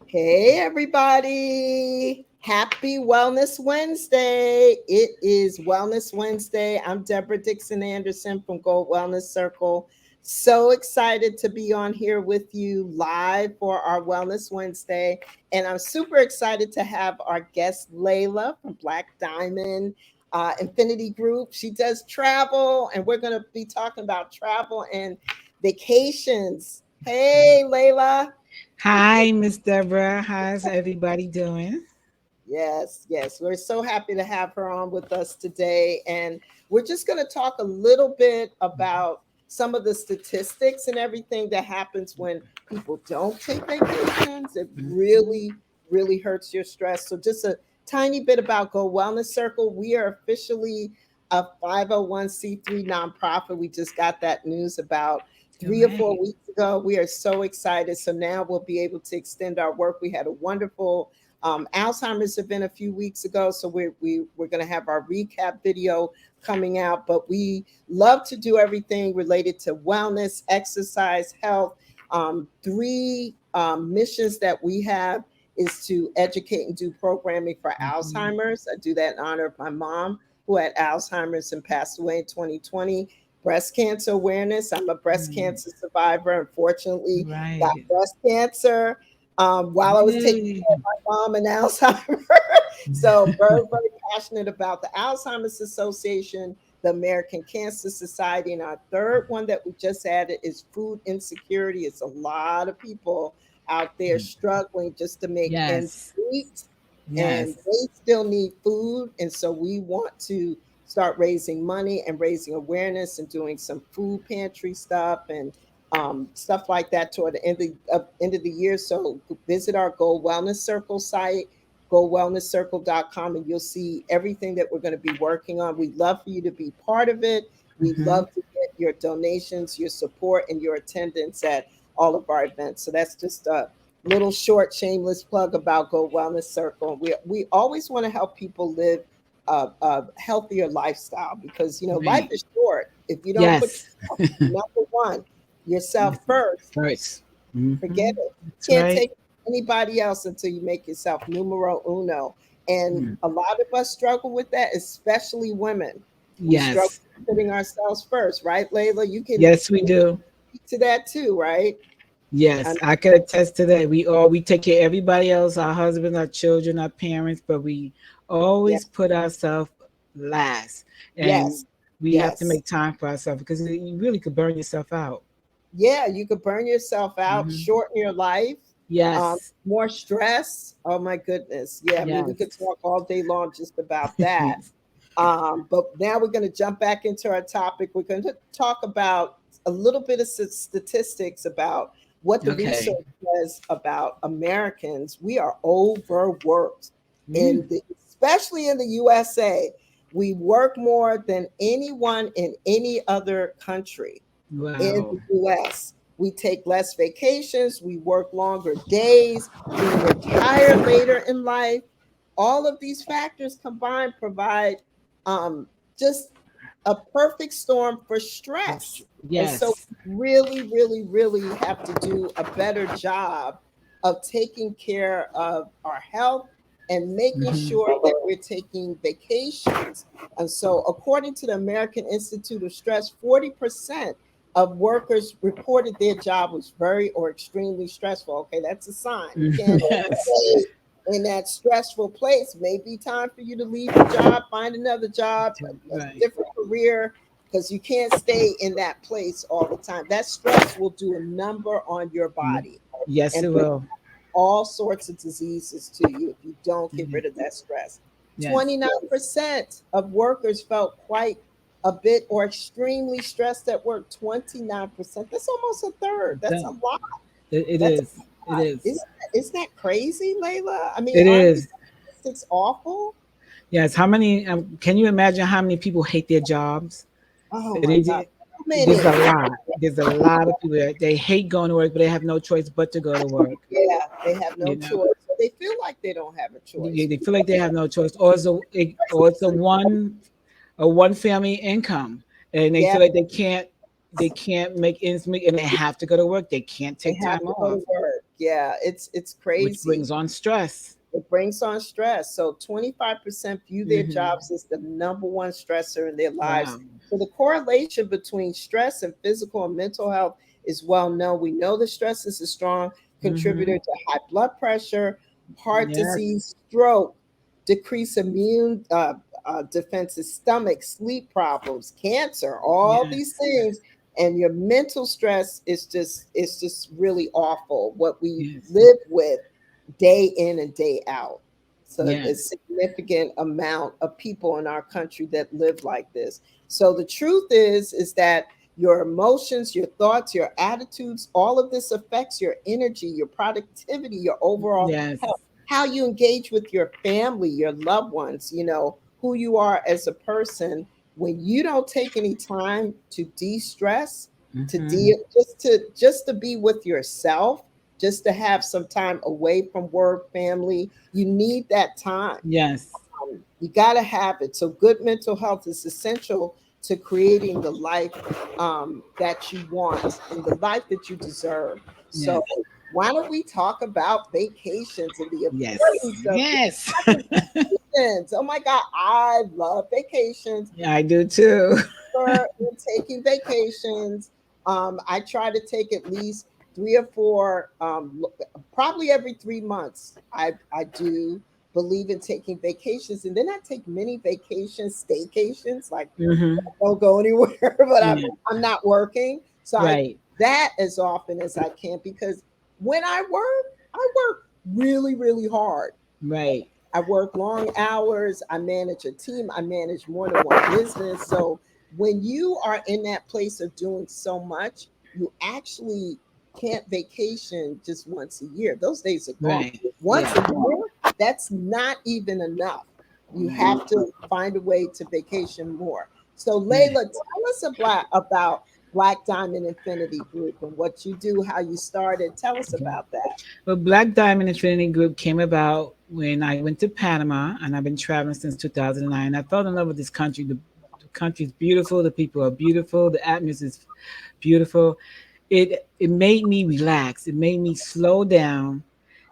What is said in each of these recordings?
Hey, everybody. Happy Wellness Wednesday. It is Wellness Wednesday. I'm Deborah Dixon-Anderson from Gold Wellness Circle. So excited to be on here with you live for our Wellness Wednesday. And I'm super excited to have our guest, Lela from Black Diamond Infinity Group. She does travel, and we're going to be talking about travel and vacations. Hey, Lela. Hi, Miss Deborah. How's everybody doing? Yes, yes. We're so happy to have her on with us today. And we're just going to talk a little bit about some of the statistics and everything that happens when people don't take vacations. It really, really hurts your stress. So, just a tiny bit about Go Wellness Circle. We are officially a 501c3 nonprofit. We just got that news about All 3 or 4 weeks ago. We are so excited. So, now we'll be able to extend our work. We had a wonderful Alzheimer's event a few weeks ago. So we're going to have our recap video coming out. But we love to do everything related to wellness, exercise, health. Three missions that we have is to educate and do programming for Alzheimer's. I do that in honor of my mom who had Alzheimer's and passed away in 2020. Breast cancer awareness. I'm a breast cancer survivor. Unfortunately, got right. breast cancer while I was taking Yay. care of my mom and Alzheimer's. So very, very passionate about the Alzheimer's Association, the American Cancer Society, and our third one that we just added is food insecurity. It's a lot of people out there struggling just to make ends Yes. meet, and Yes. they still need food. And so we want to start raising money and raising awareness and doing some food pantry stuff and stuff like that toward the end of the year. So visit our Gold Wellness Circle site, goldwellnesscircle.com, and you'll see everything that we're going to be working on. We'd love for you to be part of it. We'd Hmm. love to get your donations, your support, and your attendance at all of our events. So that's just a little short, shameless plug about Gold Wellness Circle. We always want to help people live a healthier lifestyle because life Right. is short. If you don't put Yes. number one yourself first, First. forget it. That's You can't right. take anybody else until you make yourself numero uno. And Mm. a lot of us struggle with that, especially women. We struggle Yes. with putting ourselves first, right, Layla? Yes, we You do. speak to that too, right? Yes, And I could attest to that. We take care of everybody else, our husbands, our children, our parents, but we yeah, always put ourselves last. And yes, we have to yes. make time for ourselves because you really could burn yourself out. Yeah, you could burn yourself out, Hmm. shorten your life, um, Yes. more stress. Oh my goodness. Yeah, I mean, we could Yes. talk all day long just about that. But now we're going to jump back into our topic. We're going to talk about a little bit of statistics about what the Okay. research says about Americans. We are overworked Mm. especially in the USA. We work more than anyone in any other country in Wow. the US. We take less vacations, we work longer days, we retire later in life. All of these factors combined provide um, just a perfect storm for stress. And so, Yes. really, really, really have to do a better job of taking care of our health and making Hmm. sure that we're taking vacations. And so, according to the American Institute of Stress, 40% of workers reported their job was very or extremely stressful. Okay, that's a sign. You can't Yes. stay in that stressful place. Maybe time for you to leave the job, find another job, a Right. different career, because you can't stay in that place all the time. That stress will do a number on your body Yes, and it bring will. all sorts of diseases to you if you don't get rid Mhm. of that stress. Yes. 29% of workers felt quite a bit or extremely stressed at work. 29%. That's almost a third. That's a That, lot. it That's a is. It lot. is. Isn't that crazy, Layla? I mean, It aren't these is. statistics awful? Yes. How many? Can you imagine how many people hate their jobs? Oh my They, God. So there's many. a lot. There's a lot of people that they hate going to work, but they have no choice but to go to work. Yeah, they have no You know, choice. So they feel like they don't have a choice. they feel like they have no choice, or or it's a one family income, and they Yeah, feel like they can't make ends meet, and they have to go to work. They can't they take have time to go off. to work. Yeah, it's which crazy. brings on stress. It brings on stress. So 25% view their Hmm. jobs as the number one stressor in their lives. Wow. So the correlation between stress and physical and mental health is well known. We know the stress is a strong Hmm. contributor to high blood pressure, heart Yes. disease, stroke, decreased immune defenses, stomach, sleep problems, cancer, all these Yes. things. And your mental stress is just, it's just really awful what we Yes. live with day in and day out. So a Yes. significant amount of people in our country that live like this. So the truth is that your emotions, your thoughts, your attitudes, all of this affects your energy, your productivity, your overall Yes. health, how you engage with your family, your loved ones, you know, who you are as a person. When you don't take any time to de-stress, to Hmm. deal, just to be with yourself, just to have some time away from work, family. You need that time. Yes. You got to have it. So, good mental health is essential to creating the life that you want and the life that you deserve. So, Yes. why don't we talk about vacations and the Yes. importance of Yes. having vacations? Oh my God, I love vacations. Yeah, I do too. In taking vacations. I try to take at least 3 or 4, probably every 3 months. I do believe in taking vacations, and then I take many vacations, staycations. Like Hmm. I don't go anywhere, but Yeah. I'm not working, so I do Right. that as often as I can because when I work really really hard. Right. I work long hours. I manage a team. I manage more than one business. So when you are in that place of doing so much, you actually can't vacation just once a year. Those days are gone. Right. Once Yeah. a year, that's not even enough. You Right. have to find a way to vacation more. So Yeah. Layla, tell us about Black Diamond Infinity Group and what you do, how you started. Tell us Okay. about that. Well, Black Diamond Infinity Group came about when I went to Panama, and I've been traveling since 2009. I fell in love with this country. The country is beautiful. The people are beautiful. The atmosphere is beautiful. It made me relax. It made me slow down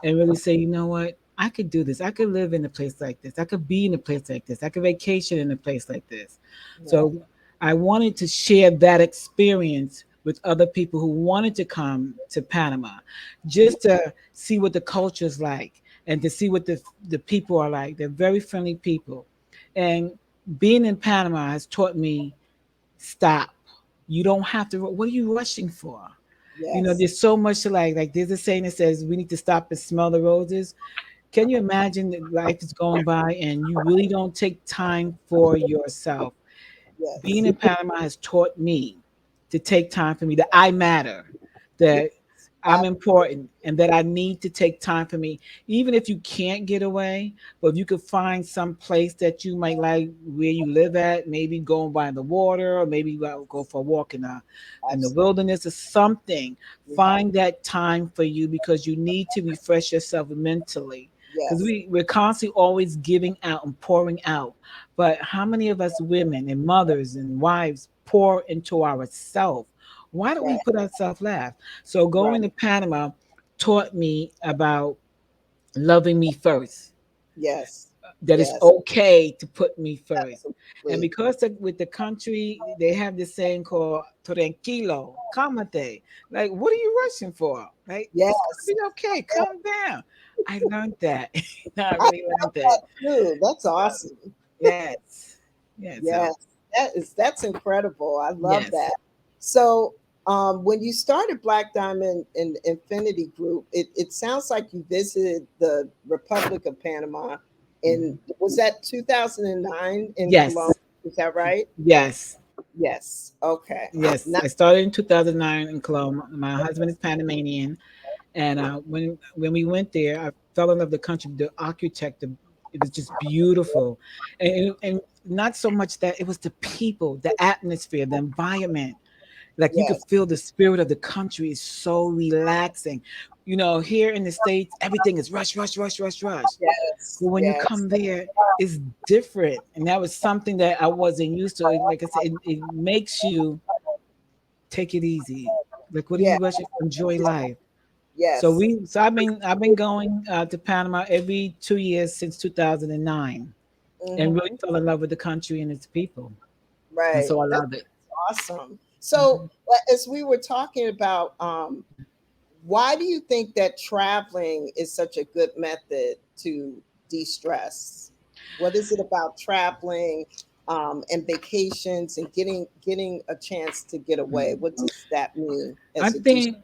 and really say, you know what? I could do this. I could live in a place like this. I could be in a place like this. I could vacation in a place like this. Yeah. So I wanted to share that experience with other people who wanted to come to Panama, just to see what the culture is like and to see what the people are like. They're very friendly people. And being in Panama has taught me stop. You don't have to. What are you rushing for? You know, Yes. there's so much to like there's a saying that says we need to stop and smell the roses. Can you imagine that life is going by and you really don't take time for yourself? Being Yes. in Panama has taught me to take time for me, that I matter, that I'm important, and that I need to take time for me. Even if you can't get away, but if you could find some place that you might like where you live at, maybe going by the water, or maybe go for a walk in the Absolutely. wilderness or something. You have, Find that time for you because you need to refresh yourself mentally. Because yes, we're constantly always giving out and pouring out. But how many of us women and mothers and wives pour into ourselves? Why don't we right, put ourselves last? So right. going to Panama taught me about loving me first, Yes, that it's yes, okay to put me first. And absolutely. because with the country, they have this saying called tranquilo, calmate. Like, what are you rushing for? Like, it's going to Yes, be okay. yes. Calm down. I learned that. I I really learned love that. that too. That's So, awesome. yes. Yeah. So, Yes, that's incredible. I love yes. that. So, when you started Black Diamond and Infinity Group, it sounds like you visited the Republic of Panama. And Mhm. was that 2009 in Colombia? Yes. Is that right? Yes. Yes. Okay. Yes. Now, I started in 2009 in Cologne. My husband is Panamanian. And when we went there, I fell in love with the country. The architect, it was just beautiful, and not so much that it was the people, the atmosphere, the environment. Like you could yes, feel the spirit of the country is so relaxing. You know, here in the States, everything is rush, rush, rush, rush, rush. yes, But when you yes. come there, it's different, and that was something that I wasn't used to. Like I said, it makes you take it easy. Like, what are Yeah, you rushing? Enjoy life. Yes. So I've been going to Panama every 2 years since 2009, and really Hmm. fell in love with the country and its people, and Right. so I That's love it. awesome. So, as we were talking about, why do you think that traveling is such a good method to de-stress? What is it about traveling, and vacations and getting a chance to get away? Mhm. What does that mean I as a de-stress? think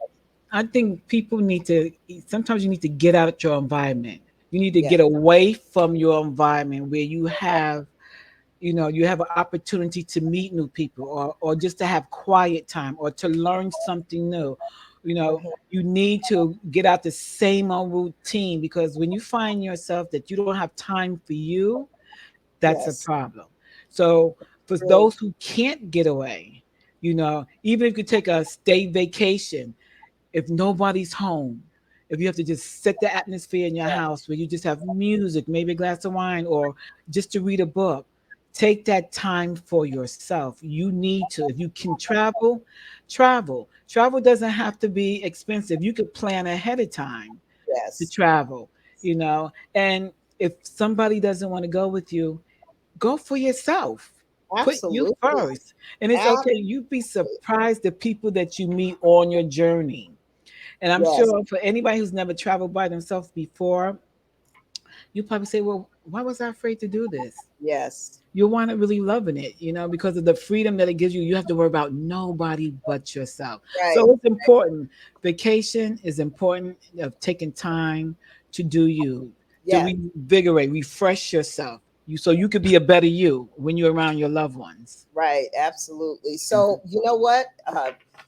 I think people need to sometimes you need to get out of your environment. You need to Yes. get away from your environment where you have an opportunity to meet new people, or just to have quiet time, or to learn something new. Mhm. You need to get out the same old routine, because when you find yourself that you don't have time for you, that's a Yes. problem. So for True. those who can't get away, even if you take a state vacation, if nobody's home, if you have to just set the atmosphere in your house where you just have music, maybe a glass of wine, or just to read a book, take that time for yourself. You need to. If you can travel, travel. Travel doesn't have to be expensive. You could plan ahead of time to Yes. travel. And if somebody doesn't want to go with you, go for yourself. Put you Absolutely. first. And it's Ab- okay. You'd be surprised the people that you meet on your journey. And I'm yes. sure for anybody who's never traveled by themselves before, you probably say, well, why was I afraid to do this? Yes. You'll wind up really loving it, because of the freedom that it gives you. You have to worry about nobody but yourself. Right. So it's important. Vacation is important, of taking time to do you, to Yes. revigorate, refresh yourself. So you could be a better you when you're around your loved ones. Right, absolutely. Mhm. So, you know what?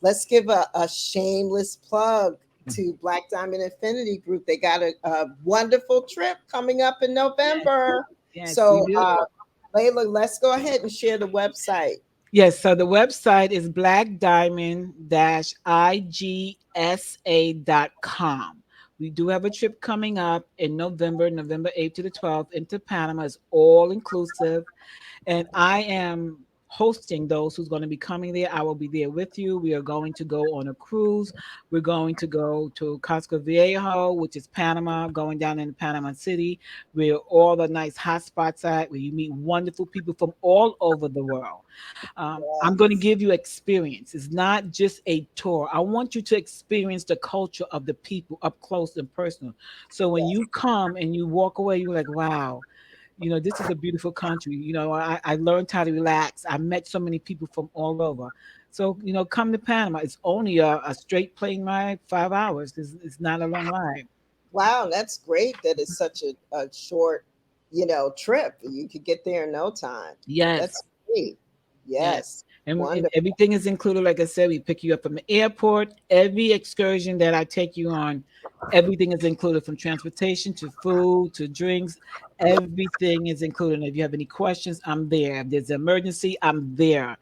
Let's give a shameless plug to Black Diamond Infinity Group. They got a wonderful trip coming up in Yes, November. yes, we So, do. Layla, let's go ahead and share the website. Yes, so the website is blackdiamond-igsa.com. We do have a trip coming up in November, November 8th to the 12th, into Panama. It's all inclusive. And I am hosting those who's going to be coming there. I will be there with you. We are going to go on a cruise. We're going to go to Casco Viejo, which is Panama, going down into Panama City, where all the nice hot spots are at, where you meet wonderful people from all over the world. I'm going to Yes, give you experience. It's not just a tour. I want you to experience the culture of the people up close and personal. So when yes. you come and you walk away, you're like, wow, this is a beautiful country. I learned how to relax. I met so many people from all over. So, come to Panama. It's only a straight plane ride, 5 hours. It's not a long ride. Wow, that's great that it's such a short, trip. You could get there in no time. That's Yes. great. Yes. Yes. And Wonderful. everything is included. Like I said, we pick you up from the airport. Every excursion that I take you on, everything is included, from transportation to food to drinks. Everything is included. And if you have any questions, I'm there. If there's an emergency, I'm there.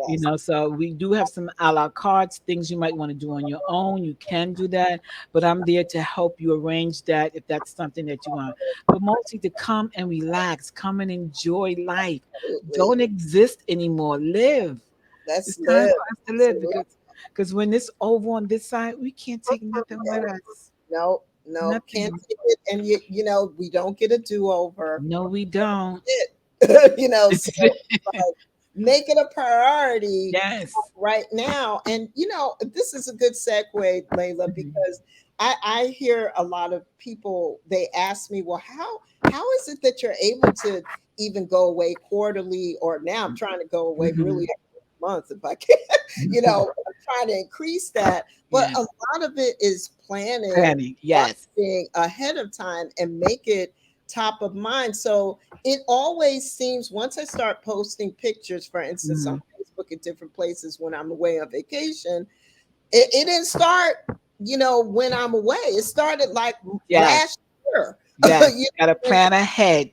Yes. So we do have some a la cartes, things you might want to do on your own. You can do that, but I'm there to help you arrange that if that's something that you want. But mostly to come and relax, come and enjoy life. Absolutely. Don't exist anymore. Live. It's Let's time live. for us to live, Absolutely. because when it's over on this side, we can't take nothing with us. No, no, can't Nothing. take it. And we don't get a do over. No, we don't. So like, make it a priority Yes. right now. And this is a good segue, Layla, Mhm. because I hear a lot of people, they ask me, well, how is it that you're able to even go away quarterly, or now I'm trying to go away really Mhm. every month if I can, Mhm. I'm trying to increase that. But a Yes. lot of it is planning, Planning. Yes. budgeting ahead of time and make it top of mind. So it always seems, once I start posting pictures, for instance, on Mhm. Facebook at different places when I'm away on vacation, it didn't start, when I'm away. It started like Yes. last year. Yes. You Got to know, plan ahead.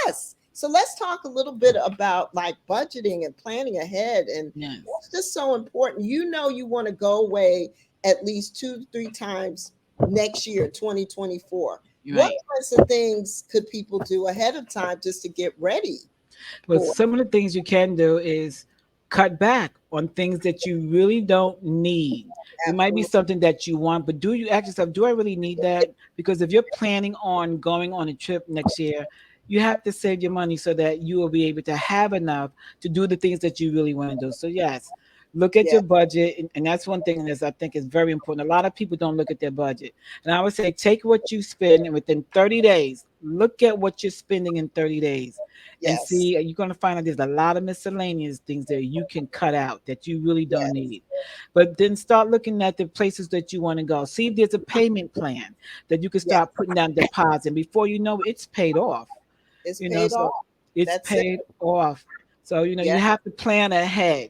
yes. So let's talk a little bit about like budgeting and planning ahead. And Yes. that's just so important. You want to go away at least 2 to 3 times next year, 2024. You're What right. kinds of things could people do ahead of time just to get ready But for? some of the things you can do is cut back on things that you really don't need. It might be Absolutely. something that you want, but do you ask yourself, do I really need that? Because if you're planning on going on a trip next year, you have to save your money so that you will be able to have enough to do the things that you really want to do. So yes, look at Yeah. your budget, and that's one thing that I think is very important. A lot of people don't look at their budget, and I would say take what you spend, and within 30 days, look at what you're spending in 30 days, and Yes. see. You're going to find out there's a lot of miscellaneous things that you can cut out that you really don't Yes. need. But then start looking at the places that you want to go. See if there's a payment plan that you can Yes. start putting down deposit, and before you know it, it's paid off. It's You know, paid so off. it's That's it. paid off. So Yeah. you have to plan ahead,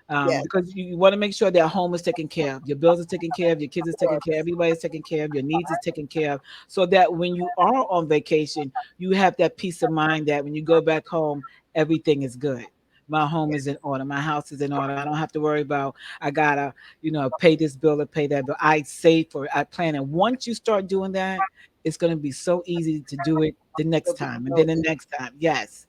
Yes. because you want to make sure that home is taken care of, your bills are taken care of, your kids is Of taken care of, course. everybody's taken care of, your needs is taken care of, so that when you are on vacation, you have that peace of mind that when you go back home, everything is good. My home is in order. My house is in order. I don't have to worry about I gotta, pay this bill or pay that bill. I save for it. I plan. And once you start doing that, it's gonna be so easy to do it the next It'll be time, and so then the easy. next time. Yes,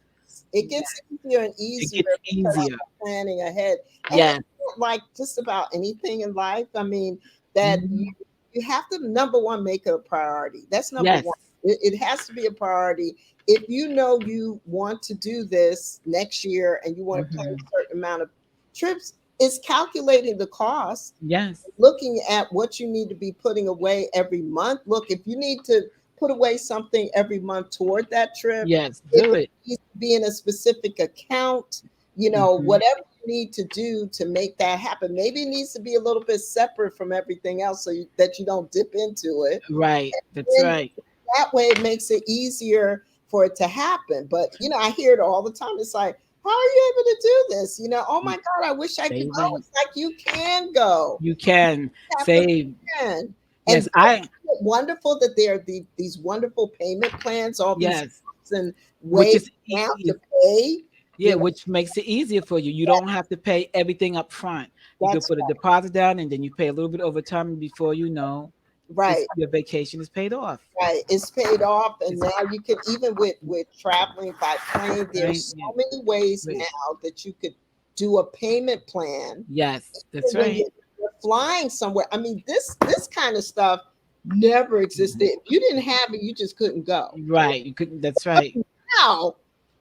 It gets easier and it easier gets because easier. you're planning ahead. And Yes. it's like just about anything in life. I mean, that Mhm. you have to number one make it a priority. That's number Yes. one. It has to be a priority. If you know you want to do this next year and you want to plan Mhm. a certain amount of trips, it's calculating the cost, Yes. looking at what you need to be putting away every month. Look, if you need to put away something every month toward that trip, Yes. if Do it it. needs to be in a specific account, Mhm. whatever you need to do to make that happen. Maybe it needs to be a little bit separate from everything else that you don't dip into it. Right. That's And right. that way it makes it easier for it to happen. But I hear it all the time. It's like, how are you able to do this? Oh my God, I wish I could go. Saving. It's like you can go. You can Have to save. plan. And Yes. I. isn't it wonderful that there are these wonderful payment plans, all these Yes. apps and Which ways is now easy. to pay. Yeah, You know, which makes it easier for you. You don't that's have to pay everything up front. You can that's put a deposit down, and then you pay a little bit over time, and before you know, it's right. your vacation is paid off. Right. It's paid off. And It's now you can, even with traveling by plane, right. there's Yeah. so many ways Wait. now that you could do a payment plan. Yes, that's And when right. you're flying somewhere, I mean, this kind of stuff never existed. If you didn't have it, you just couldn't go. Right. You couldn't. That's right. Now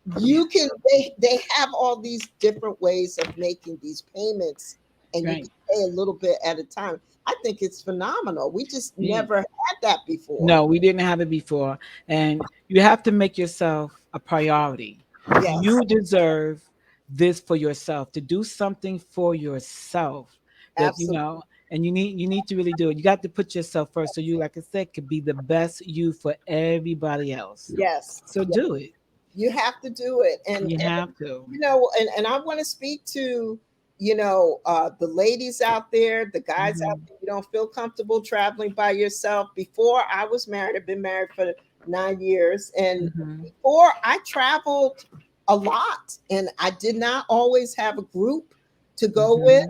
Yeah. you can, they have all these different ways of making these payments, and you Right. can pay a little bit at a time. I think it's phenomenal. We just Yeah. never had that before. No, we didn't have it before. And you have to make yourself a priority. Yes, You deserve this for yourself, to do something for yourself that absolutely. and you need to really do it. You got to put yourself first so you, like I said, could be the best you for everybody else. Yes, So yes, do it. you have to do it. You And have to. and I want to speak to the ladies out there, the guys out Mhm. there. You don't feel comfortable traveling by yourself. Before I was married, I've been married for 9 years, and Mhm. before I traveled a lot, and I did not always have a group to go with.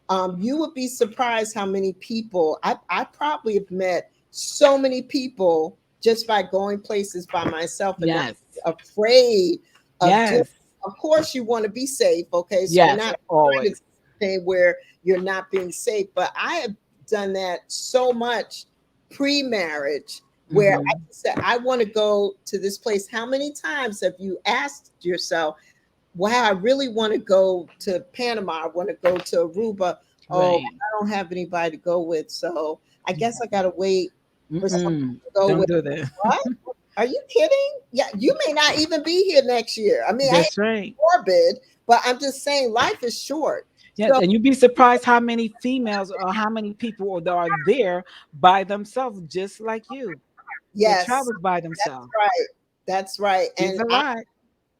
Mhm. You would be surprised how many people I probably have met so many people just by going places by myself and not Yes. afraid of doing. Yes. Of course, you want to be safe, okay? So we're Yes. not trying to Always. say where you're not being safe, but I have done that so much pre-marriage where I Mhm. just said I want to go to this place. How many times have you asked yourself, wow, I really want to go to Panama. I want to go to Aruba. Oh, Right. I don't have anybody to go with. So I guess I got to wait for someone Mm-mm. to go Don't with. do that. What? Are you kidding? Yeah, you may not even be here next year. I mean, I hate That's right. morbid, but I'm just saying life is short. Yes, So and you'd be surprised how many females or how many people that are there by themselves, just like you, that yes, travels by that's themselves. right. That's right. It's And a lot.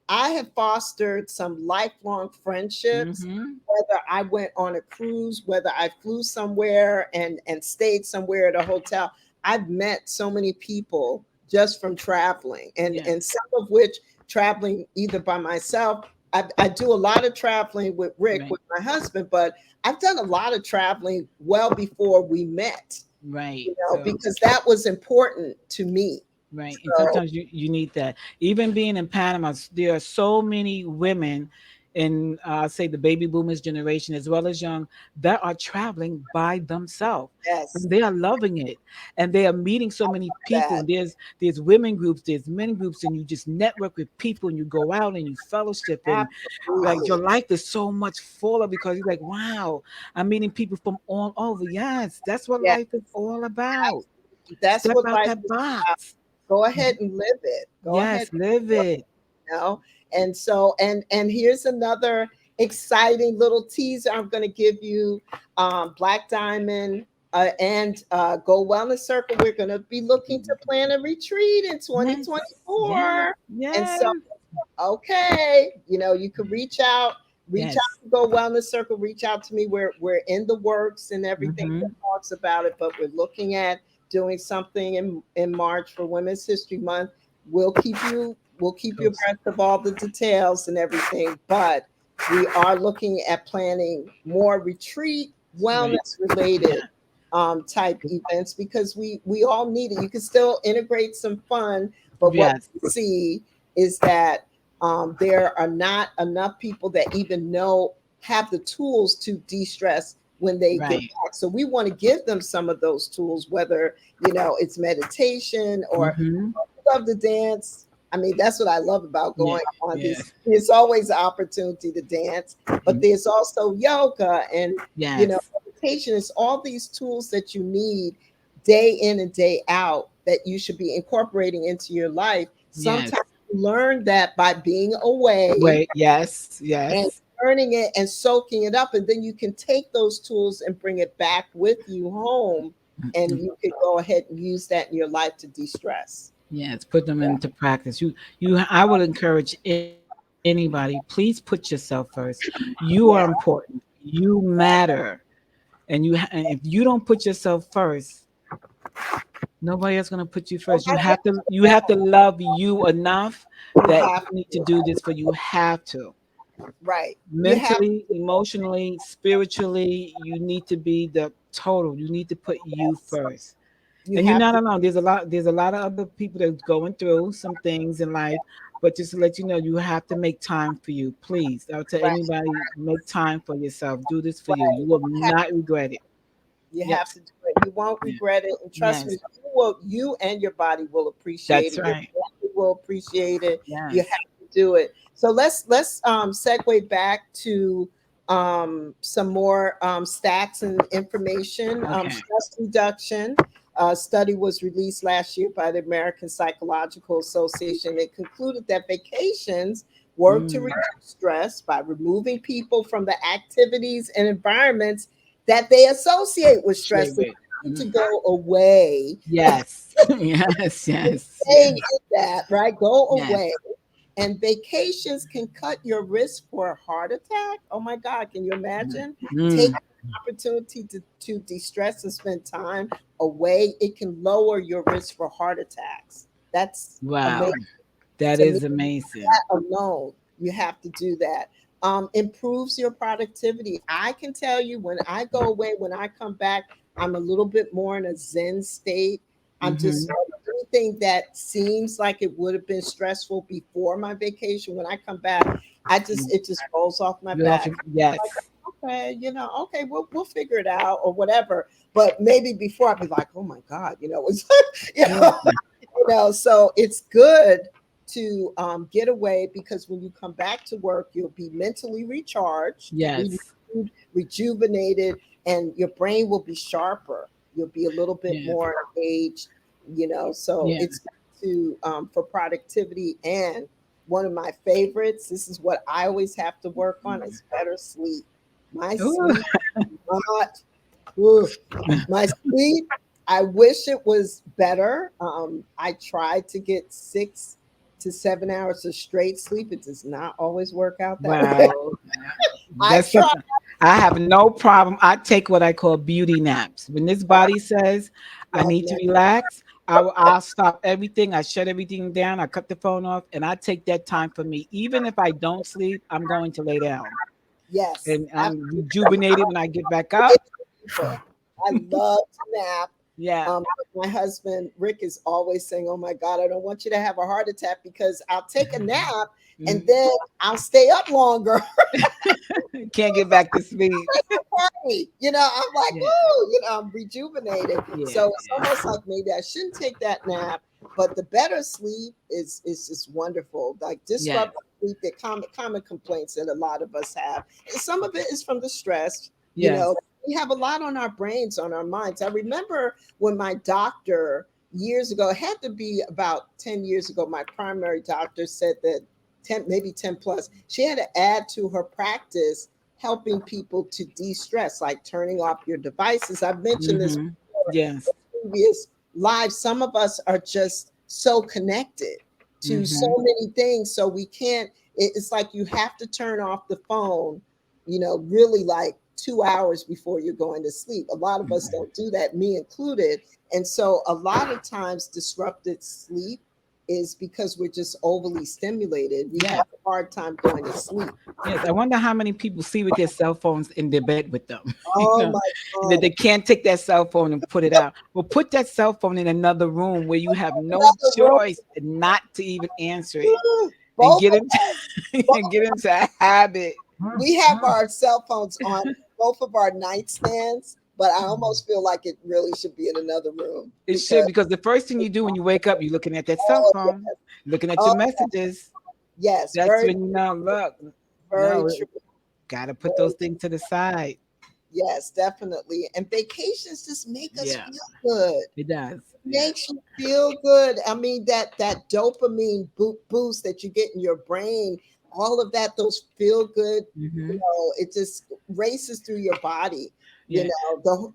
I have fostered some lifelong friendships, Mm-hmm. whether I went on a cruise, whether I flew somewhere and stayed somewhere at a hotel. I've met so many people just from traveling, Yeah. and some of which traveling either by myself. I do a lot of traveling with Rick, Right. with my husband, but I've done a lot of traveling well before we met, Right. So because that was important to me. right. And So sometimes you need that. Even being in Panama, there are so many women in say the baby boomers generation as well as young that are traveling by themselves. Yes. And they are loving it, and they are meeting so many people. That. And there's women groups, there's men groups, and you just network with people, and you go out and you fellowship, and like your Absolutely. life is so much fuller because you're like, wow, I'm meeting people from all over. Yes, that's what Yeah. life is all about. That's Step what out life that is about. box. Go ahead and live it. Go ahead Yes, live and it. know. And so, and here's another exciting little teaser I'm going to give you. Black Diamond and Go Wellness Circle, we're going to be looking to plan a retreat in Yes, yes, 2024. And yes, so, okay, you can reach yes. out to Go Wellness Circle, reach out to me. We're in the works and everything that Mm-hmm. talks about it, but we're looking at doing something in March for Women's History Month. We'll keep you abreast of all the details and everything, but we are looking at planning more retreat Right. wellness Yeah. related type events because we all need it. You can still integrate some fun, but what Yes. we see is that there are not enough people that even have the tools to de-stress when they get Right. back. So we want to give them some of those tools, whether it's meditation or Mm-hmm. love to dance. I mean, that's what I love about Yeah. going on these. Yes. There's always an opportunity to dance, but there's also yoga and Yes. meditation. It's all these tools that you need day in and day out that you should be incorporating into your life. Sometimes Yes. you learn that by being away Wait. Yes. and Yes. learning it and soaking it up, and then you can take those tools and bring it back with you home, and you can go ahead and use that in your life to de-stress. Yes. Put them Yeah. into practice. You. I would encourage anybody. Please put yourself first. You are Yeah. important. You matter. And if you don't put yourself first, nobody else gonna put you first. Nobody else. You have to love you enough You that have you need to do this for you have to. right. You have Mentally, emotionally, spiritually, you need to be the total. You need to put you first. you And you're have not to. alone. There's a lot of other people that's going through some things in life, but just to let you know, you have to make time for you. Please. I would tell Right. anybody, make time for yourself. Do this for you. Right. You will not regret it. You have Yes. to do it. You won't Yeah. regret it. And trust me, Yes. you and your body will appreciate That's it. Your right. family will appreciate it. You Yes. have to do it. So let's segue back to some more stats and information. Okay. Stress reduction. A study was released last year by the American Psychological Association. It concluded that vacations work to Mm. reduce stress by removing people from the activities and environments that they associate with stress. Straight So with. you need to Mhm. go away, Yes. Yes. Yes. staying Yes. in that, right? Go Yes. away. And vacations can cut your risk for a heart attack. Oh my God, can you imagine? Take Mm. the opportunity to de-stress and spend time away. It can lower your risk for heart attacks. That's amazing Wow. That to me. is amazing. Alone, you have to do that. Improves your productivity. I can tell you when I go away, when I come back, I'm a little bit more in a Zen state. I'm just Mm-hmm. anything that seems like it would have been stressful before my vacation. When I come back, it just rolls off my You back. often, yes. Okay, okay, we'll figure it out or whatever. But maybe before I'd be like, oh my God, it's you Yeah. know, so it's good to get away because when you come back to work, you'll be mentally recharged, Yes. renewed, rejuvenated, and your brain will be sharper. You'll be a little bit Yeah. more engaged, so Yeah. it's to for productivity. And one of my favorites, this is what I always have to work on, is better sleep. My Ooh. sleep, not Ooh, my sleep, I wish it was better. I tried to get 6 to 7 hours of straight sleep. It does not always work out that way. Wow. I That's try. something. I have no problem. I take what I call beauty naps. When this body says I Love need to that. relax, I'll stop everything. I shut everything down. I cut the phone off, and I take that time for me. Even if I don't sleep, I'm going to lay down, Yes, and I'm absolutely. rejuvenated when I get back up. I love to nap. Yeah. My husband Rick is always saying, "Oh my God, I don't want you to have a heart attack because I'll take a nap and Mhm. then I'll stay up longer." Can't get back to sleep. Party. I'm like, Yeah. woo, I'm rejuvenated. Yeah. So it's almost like maybe I shouldn't take that nap, but the better sleep is just wonderful. Like Yes. disrupt sleep, the common complaints that a lot of us have. And some of it is from the stress, you Yes. know. We have a lot on our brains, on our minds. I remember when my doctor years ago, it had to be about 10 years ago, my primary doctor said that 10, maybe 10 plus, she had to add to her practice helping people to de-stress, like turning off your devices. I've mentioned this Hmm. Yes. in previous lives. Some of us are just so connected to so Hmm. many things, so we can't. It's like you have to turn off the phone, really like 2 hours before you're going to sleep. A lot of us don't do that, me included. And so a lot of times disrupted sleep is because we're just overly stimulated. We Yes. have a hard time going to sleep. Yes. I wonder how many people see with their cell phones in their bed with them. Oh my That God. they can't take that cell phone and put it out. Well, put that cell phone in another room where you have no Another room. choice not to even answer it, and Both get of into both, and get into a habit. we have our cell phones on both of our nightstands, but I almost feel like it really should be in another room It should, because because the first thing you do when you wake up, you're looking at that cell oh phone, looking at oh your messages. yes, That's when you know, look, very no, true. gotta put Very, those things to the side. yes, definitely. And vacations just make us Yeah, feel good. it does. Yeah. Makes you feel good. I mean, that dopamine boost that you get in your brain, all of that, those feel good, Hmm. it just races through your body. Yeah.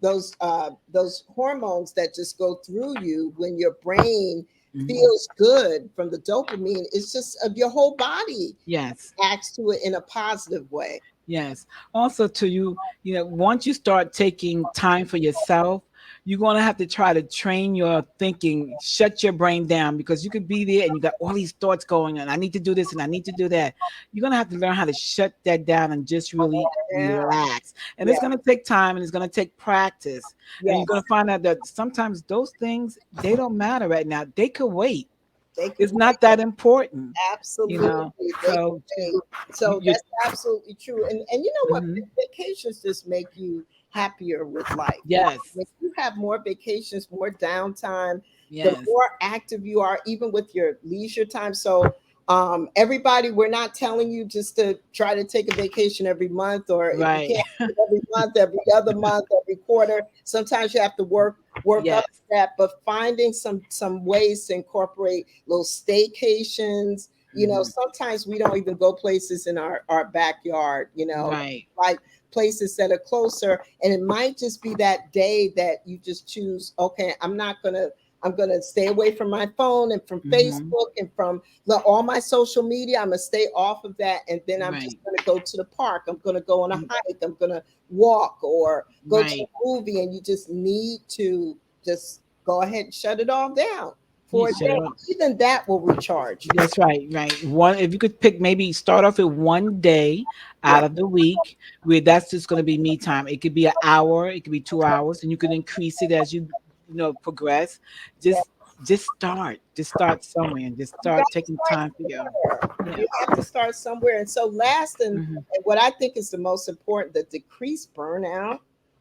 Those hormones that just go through you when your brain Hmm. feels good from the dopamine. It's just your whole body Yes. acts to it in a positive way. Yes. Also, to you, once you start taking time for yourself, you're going to have to try to train your thinking, shut your brain down, because you could be there and you got all these thoughts going on. I need to do this and I need to do that. You're going to have to learn how to shut that down and just really Yeah, relax. And it's yeah, going to take time and it's going to take practice. And you're going yes. to find out that sometimes those things, they don't matter right now. They could wait. They could It's not that important, you absolutely. know. They So can. So you, that's absolutely true. And you know what? mhm. Vacations just make you happier with life. Yes. When you have more vacations, more downtime, the Yes. more active you are, even with your leisure time. So everybody, we're not telling you just to try to take a vacation every month, or if you Right. can't every month, every other month, every quarter. Sometimes you have to work up Yes. to that, but finding some ways to incorporate little staycations. Mhm. Sometimes we don't even go places in our backyard, Right. like places that are closer. And it might just be that day that you just choose, okay, I'm gonna stay away from my phone and from Mhm. Facebook and from all my social media. I'm gonna stay off of that, and then I'm just Right. gonna go to the park. I'm gonna go on a Mm. hike. I'm gonna walk or go to a Right. movie. And you just need to just go ahead and shut it all down You for a day. should. Even that will recharge you. That's right. Right. One, if you could pick, maybe start off with one day Yeah. out of the week where that's just going to be me time. It could be an hour. It could be 2 hours, and you can increase it as progress. Yeah. Just just start. Just start somewhere and just You start got to taking start time for you. somewhere. Yeah. You have to start somewhere. And so, last Hmm. and what I think is the most important, the decreased burnout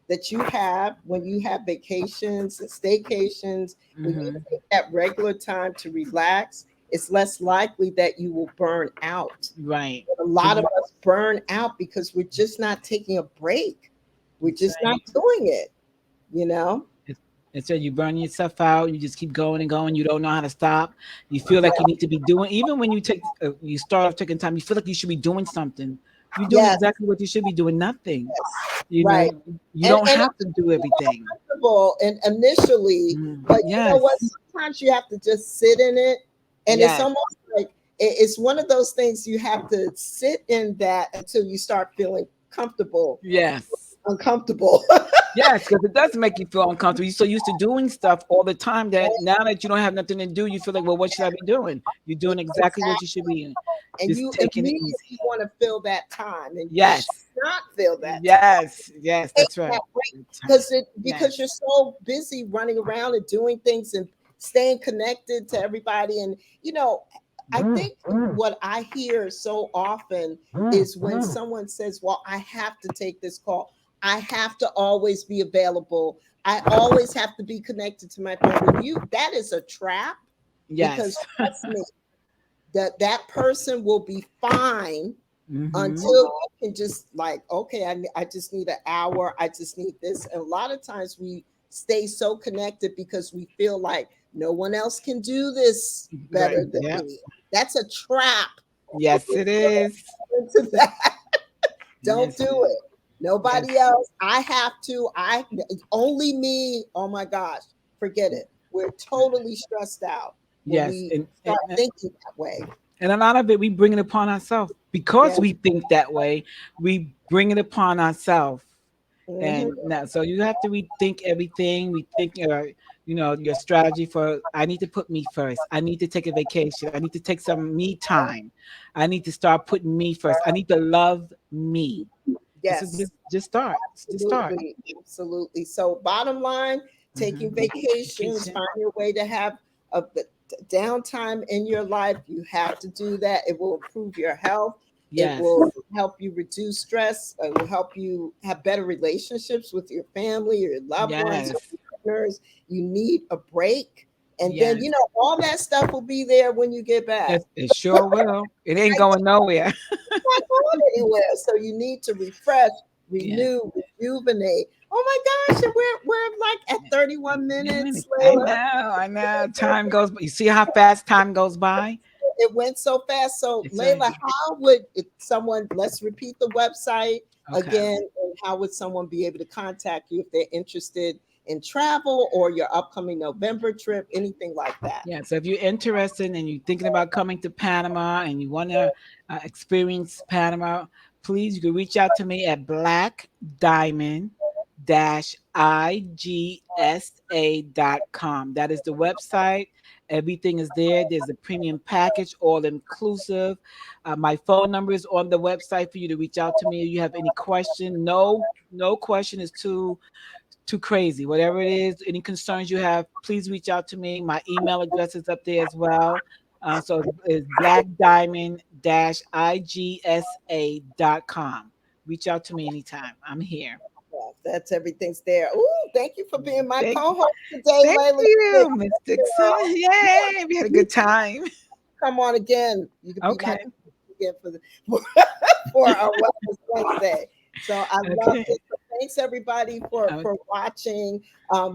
that you have when you have vacations and staycations, when you Hmm. take that regular time to relax, it's less likely that you will burn out. Right. A Cause lot of you. us burn out because we're just not taking a break. We're That's just not right. doing it, you know? Instead, you burn yourself out. You just keep going and going. You don't know how to stop. You feel like you need to be doing. Even when you start off taking time, you feel like you should be doing something. You're doing Yes, exactly what you should be doing. Nothing. You right. know, you don't And have to do everything. comfortable and initially, Mm. but you know what? Yes. Sometimes you have to just sit in it, and it's Yes. almost like it's one of those things you have to sit in that until you start feeling comfortable, Yes. uncomfortable. Yes, because it does make you feel uncomfortable. You're so used to doing stuff all the time that now that you don't have nothing to do, you feel like, well, what should I be doing? You're doing exactly what you should be doing. and Just you taking it immediately easy. want to fill that time, and you should Yes. not fill that time. Yes, Take that's right. that break Good time. because you're Yes. so busy running around and doing things and staying connected to everybody. And I think what I hear so often is when someone says, "Well, I have to take this call. I have to always be available. I always have to be connected to my family." That is a trap, because Yes. trust me, that person will be fine Mm-hmm. until you can just like, okay, I just need an hour. I just need this. And a lot of times we stay so connected because we feel like no one else can do this Right. better than Yep. me. That's a trap. Yes, it is. Into that. Don't Yes, do it is. it. Nobody Yes. else. I have to. I only me. Oh my gosh. Forget it. We're totally stressed out when Yes. we And, start thinking that way. and a lot of it we bring it upon ourselves because Yes. we think that way. We bring it upon ourselves. Mhm. And now, so you have to rethink everything. Rethink your strategy for. I need to put me first. I need to take a vacation. I need to take some me time. I need to start putting me first. I need to love me. So Yes. just start. Just start. Absolutely, absolutely. So, bottom line, taking Mm-hmm. vacations, Vacation. find your way to have a downtime in your life. You have to do that. It will improve your health. It Yes. will help you reduce stress. It will help you have better relationships with your family, your loved ones, Yes. your partners. You need a break. And then, Yes. all that stuff will be there when you get back. Yes. It sure will. It ain't going nowhere. Not going anywhere. So you need to refresh, Yes. renew, rejuvenate. Oh my gosh, and we're like at 31 minutes, I Layla. know. I know. Time goes. You see how fast time goes by? It went so fast. So It's a Layla, how would someone, let's repeat the website okay. again, and how would someone be able to contact you if they're interested in travel or your upcoming November trip, anything like that? Yeah, so if you're interested and you're thinking about coming to Panama and you want to experience Panama, please you can reach out to me at Black Diamond igsa.com. That is the website. Everything is there. There's a premium package, all inclusive. My phone number is on the website for you to reach out to me if you have any question. No question is too crazy. Whatever it is, any concerns you have, please reach out to me. My email address is up there as well. So it's blackdiamond-igsa.com. Reach out to me anytime. I'm here. Yeah, that's everything's there. Ooh, thank you for being my Thank you. co-host today, Thank Layla. you, Miss Dixon. Yay. We had a good time. Come on again. You can be my Okay. again for for our Wellness Wednesday. So I love Okay. this. So thanks everybody Uh, for watching.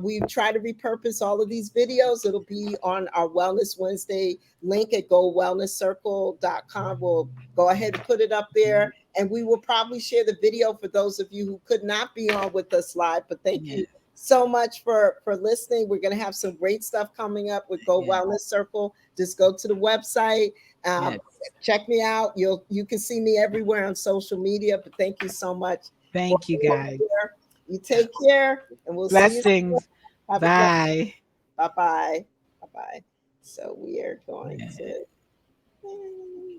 We try to repurpose all of these videos. It'll be on our Wellness Wednesday link at gowellnesscircle.com. We'll go ahead and put it up there. And we will probably share the video for those of you who could not be on with us live. But thank yeah. you so much for listening. We're going to have some great stuff coming up with Go Yeah. Wellness Circle. Just go to the website. Yes. Check me out. You can see me everywhere on social media. But thank you so much for Thank you, being guys. here. You take care, and we'll see you soon. Blessings. Have a blessed. Bye. Bye bye. Bye bye. So we are going Yeah. to.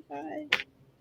Bye.